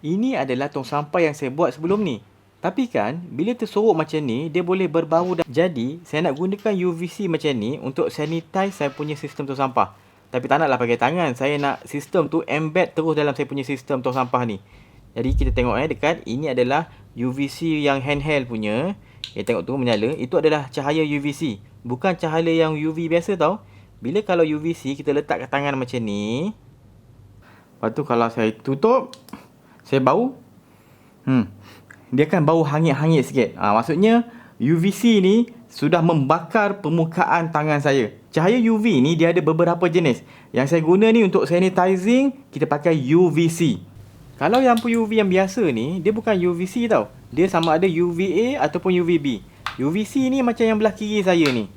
Ini adalah tong sampah yang saya buat sebelum ni. Tapi kan, bila tersorok macam ni, dia boleh berbau dan jadi, saya nak gunakan UVC macam ni untuk sanitize saya punya sistem tong sampah. Tapi tak naklah pakai tangan. Saya nak sistem tu embed terus dalam saya punya sistem tong sampah ni. Jadi kita tengok dekat, ini adalah UVC yang handheld punya. Tengok tu menyala. Itu adalah cahaya UVC. Bukan cahaya yang UV biasa tau. Bila kalau UVC kita letak kat tangan macam ni. Lepas tu kalau saya tutup, saya bau. Dia akan bau hangit-hangit sikit. Maksudnya UVC ni sudah membakar permukaan tangan saya. Cahaya UV ni dia ada beberapa jenis. Yang saya guna ni untuk sanitizing, kita pakai UVC. Kalau lampu UV yang biasa ni, dia bukan UVC tau. Dia sama ada UVA ataupun UVB. UVC ni macam yang belah kiri saya ni.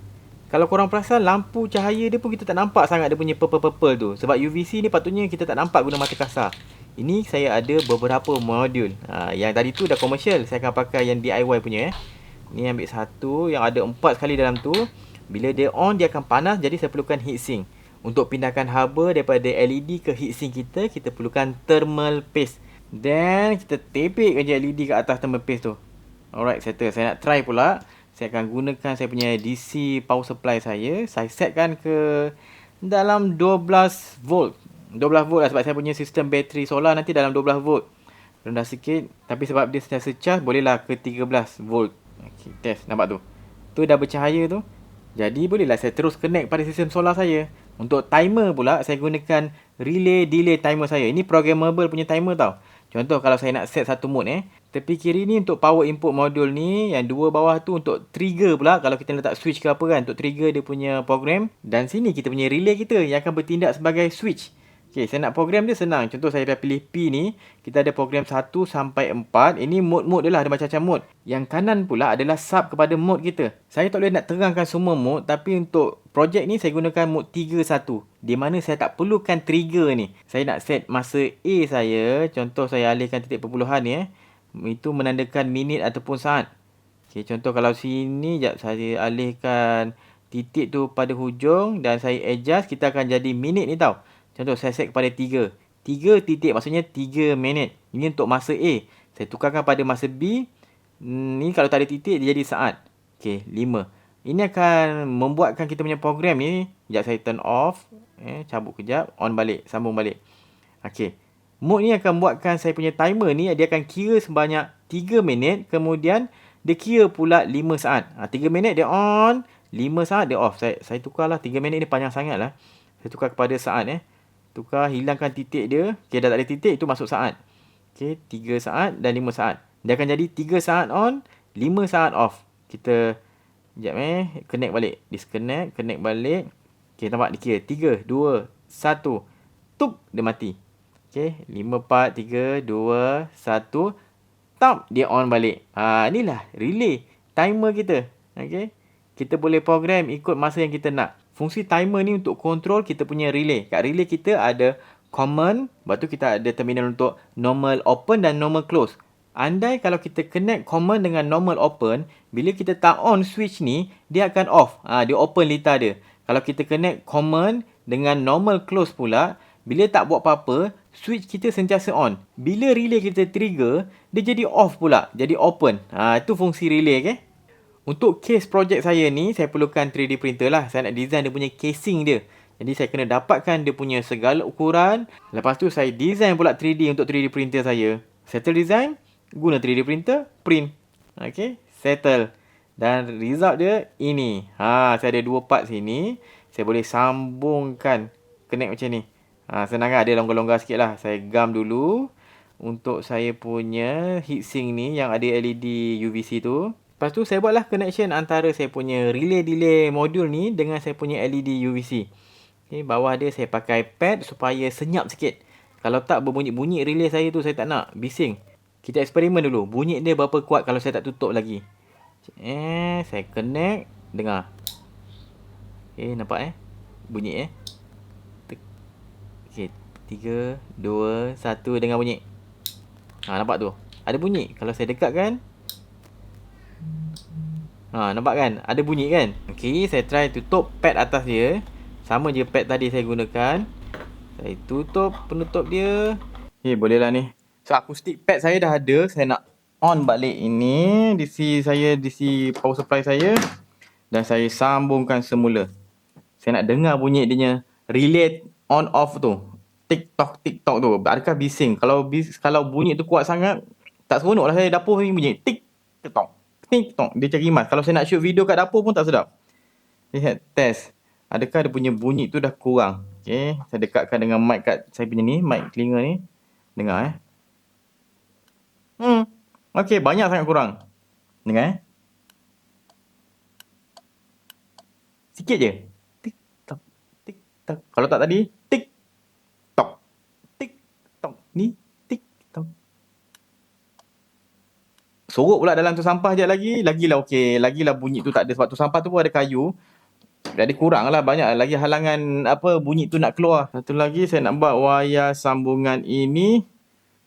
Kalau korang perasan, lampu cahaya dia pun kita tak nampak sangat dia punya purple-purple tu. Sebab UVC ni patutnya kita tak nampak guna mata kasar. Ini saya ada beberapa modul. Yang tadi tu dah komersial. Saya akan pakai yang DIY punya. Ni ambil satu. Yang ada 4 sekali dalam tu. Bila dia on, dia akan panas. Jadi saya perlukan heatsink. Untuk pindahkan haba daripada LED ke heatsink kita, kita perlukan thermal paste. Then kita tepek je LED kat atas thermal paste tu. Alright, settle. Saya nak try pula. Saya akan gunakan saya punya DC power supply saya. Saya setkan ke dalam 12 volt. 12 volt lah sebab saya punya sistem bateri solar nanti dalam 12 volt. Rendah sikit. Tapi sebab dia sentiasa charge, bolehlah ke 13 volt. Okay, test. Nampak tu? Tu dah bercahaya tu. Jadi bolehlah saya terus connect pada sistem solar saya. Untuk timer pula, saya gunakan relay delay timer saya. Ini programmable punya timer tau. Contoh kalau saya nak set satu mode tepi kiri ni untuk power input modul ni. Yang dua bawah tu untuk trigger pula. Kalau kita letak switch ke apa kan. Untuk trigger dia punya program. Dan sini kita punya relay kita yang akan bertindak sebagai switch. Okay, saya nak program dia senang. Contoh saya dah pilih P ni. Kita ada program 1 sampai 4. Ini mode-mode dia lah. Ada macam-macam mode. Yang kanan pula adalah sub kepada mode kita. Saya tak boleh nak terangkan semua mode. Tapi untuk projek ni saya gunakan mode 3.1. Di mana saya tak perlukan trigger ni. Saya nak set masa A saya. Contoh saya alihkan titik perpuluhan ni. Itu menandakan minit ataupun saat. Okay, contoh kalau sini. Sekejap saya alihkan titik tu pada hujung. Dan saya adjust. Kita akan jadi minit ni tau. Contoh saya set kepada 3. 3 titik maksudnya 3 minit. Ini untuk masa A. Saya tukarkan pada masa B. Ni kalau tak ada titik dia jadi saat. Okey, 5. Ini akan membuatkan kita punya program ni. Sekejap saya turn off. Cabut kejap. On balik. Sambung balik. Okey. Mode ni akan buatkan saya punya timer ni. Dia akan kira sebanyak 3 minit. Kemudian dia kira pula 5 saat. 3 minit dia on. 5 saat dia off. Saya tukarlah. 3 minit ni panjang sangat lah. Saya tukar kepada saat Tukar, hilangkan titik dia. Okay, dah tak ada titik, itu masuk saat. Okay, 3 saat dan 5 saat. Dia akan jadi 3 saat on, 5 saat off. Kita, sekejap connect balik. Disconnect, connect balik. Okay, nampak dia kira. 3, 2, 1. Tup, dia mati. Okay, 5, 4, 3, 2, 1. Tap, dia on balik. Inilah relay timer kita. Okay, kita boleh program ikut masa yang kita nak. Fungsi timer ni untuk kontrol kita punya relay. Kat relay kita ada common. Lepas tu kita ada terminal untuk normal open dan normal close. Andai kalau kita connect common dengan normal open. Bila kita tak on switch ni. Dia akan off. Dia open litar dia. Kalau kita connect common dengan normal close pula. Bila tak buat apa-apa. Switch kita sentiasa on. Bila relay kita trigger. Dia jadi off pula. Jadi open. Itu fungsi relay. Okay? Untuk case project saya ni, saya perlukan 3D printer lah. Saya nak design dia punya casing dia. Jadi saya kena dapatkan dia punya segala ukuran. Lepas tu saya design pula 3D untuk 3D printer saya. Settle design, guna 3D printer, print. Okay, settle. Dan result dia ini. Saya ada 2 part sini. Saya boleh sambungkan, connect macam ni. Senang kan, ada longgar-longgar sikit lah. Saya gam dulu. Untuk saya punya heatsink ni yang ada LED UVC tu. Lepas tu saya buatlah connection antara saya punya relay delay modul ni dengan saya punya LED UVC. Okay, bawah dia saya pakai pad supaya senyap sikit. Kalau tak berbunyi-bunyi relay saya tu saya tak nak. Bising. Kita eksperimen dulu. Bunyi dia berapa kuat kalau saya tak tutup lagi. Saya connect. Dengar. Nampak bunyi Okay, 3, 2, 1. Dengar bunyi. Nampak tu. Ada bunyi. Kalau saya dekatkan. Nampak kan? Ada bunyi kan? Okay, saya try tutup pad atas dia. Sama je pad tadi saya gunakan. Saya tutup penutup dia. Boleh lah ni. So acoustic pad saya dah ada. Saya nak on balik ini DC saya, DC power supply saya, dan saya sambungkan semula. Saya nak dengar bunyi dia punya relay on off tu. TikTok TikTok tu. Adakah bising? Kalau bunyi tu kuat sangat, tak seronok lah saya dapur ni bunyi tik TikTok. TikTok. Dia cari mas. Kalau saya nak shoot video kat dapur pun tak sedap. Lihat test. Adakah dia punya bunyi tu dah kurang? Okey, saya dekatkan dengan mic kat saya punya ni, mic telinga ni. Dengar Okey, banyak sangat kurang. Dengar Sikit je. Tik tok tik tok. Kalau tak tadi tik tok tik tok. Ni tik tok. Sorok pula dalam tu sampah je lagi. Lagilah okey. Lagilah bunyi tu tak ada sebab tu sampah tu pun ada kayu. Jadi kurang lah, banyak lagi halangan bunyi tu nak keluar. Satu lagi saya nak buat wayar sambungan ini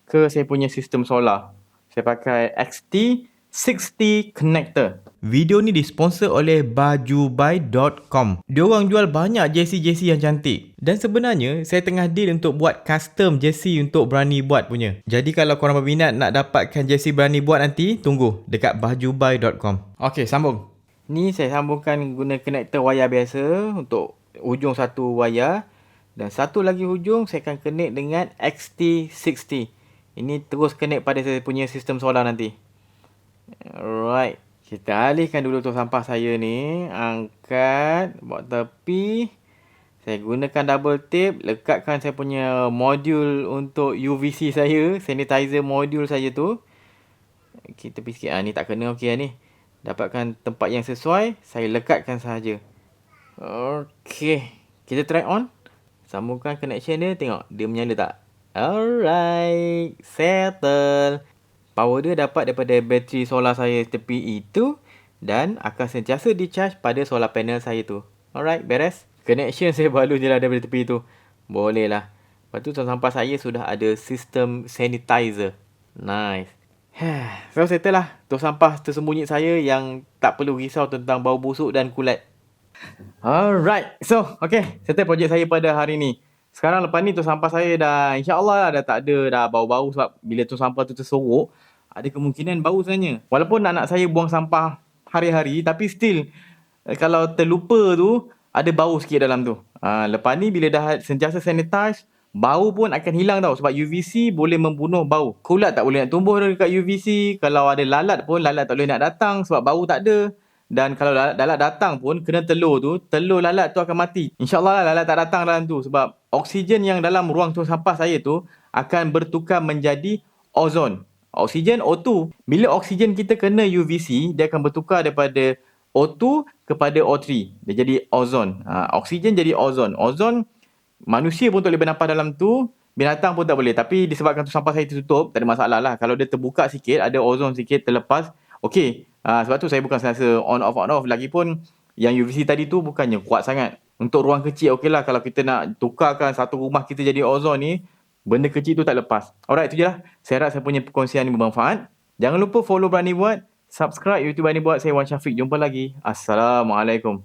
ke saya punya sistem solar. Saya pakai XT60 connector. Video ni disponsor oleh bajubuy.com. Diorang jual banyak jersey-jersey yang cantik. Dan sebenarnya saya tengah deal untuk buat custom jersey untuk Berani Buat punya. Jadi kalau korang berminat nak dapatkan jersey Berani Buat nanti, tunggu dekat bajubuy.com. Okey, sambung. Ni saya sambungkan guna connector wayar biasa untuk hujung satu wayar. Dan satu lagi hujung saya akan connect dengan XT60. Ini terus connect pada saya punya sistem solar nanti. Alright. Kita alihkan dulu tong sampah saya ni. Angkat. Bawa tepi. Saya gunakan double tape. Lekatkan saya punya modul untuk UVC saya. Sanitizer modul saya tu. Kita tepi sikit. Ni tak kena okey ni. Dapatkan tempat yang sesuai. Saya lekatkan sahaja. Okey. Kita try on. Sambungkan connection dia. Tengok. Dia menyala tak? Alright. Settle. Power dia dapat daripada bateri solar saya tepi itu. Dan akan sentiasa di-charge pada solar panel saya tu. Alright, beres. Connection saya balu je lah daripada tepi tu. Boleh lah. Lepas tu tong sampah saya sudah ada sistem sanitizer. Nice. So settle lah tong sampah tersembunyi saya yang tak perlu risau tentang bau busuk dan kulat. Alright. So, okay. Settle projek saya pada hari ni. Sekarang lepas ni tong sampah saya dah insya-Allah dah tak ada dah bau-bau sebab bila tong sampah tu tersorok, ada kemungkinan bau sebenarnya. Walaupun anak saya buang sampah hari-hari tapi still kalau terlupa tu ada bau sikit dalam tu. Lepas ni bila dah sentiasa sanitize, bau pun akan hilang tau sebab UVC boleh membunuh bau. Kulat tak boleh nak tumbuh dekat UVC. Kalau ada lalat pun lalat tak boleh nak datang sebab bau tak ada. Dan kalau lalat datang pun kena telur tu, telur lalat tu akan mati. InsyaAllah lalat tak datang dalam tu sebab oksigen yang dalam ruang tong sampah saya tu akan bertukar menjadi ozon. Oksigen O2. Bila oksigen kita kena UVC, dia akan bertukar daripada O2 kepada O3. Dia jadi ozon. Oksigen jadi ozon. Ozon, manusia pun tak boleh bernafas dalam tu. Binatang pun tak boleh. Tapi disebabkan tu sampah saya tertutup, tak ada masalah lah. Kalau dia terbuka sikit, ada ozon sikit terlepas, okey. Sebab tu saya bukan sentiasa on off. Lagipun yang UVC tadi tu bukannya kuat sangat. Untuk ruang kecil okey lah. Kalau kita nak tukarkan satu rumah kita jadi ozon ni, benda kecil tu tak lepas. Alright, itu je lah. Saya harap saya punya perkongsian ni bermanfaat. Jangan lupa follow Berani Buat. Subscribe YouTube Berani Buat. Saya Wan Syafiq. Jumpa lagi. Assalamualaikum.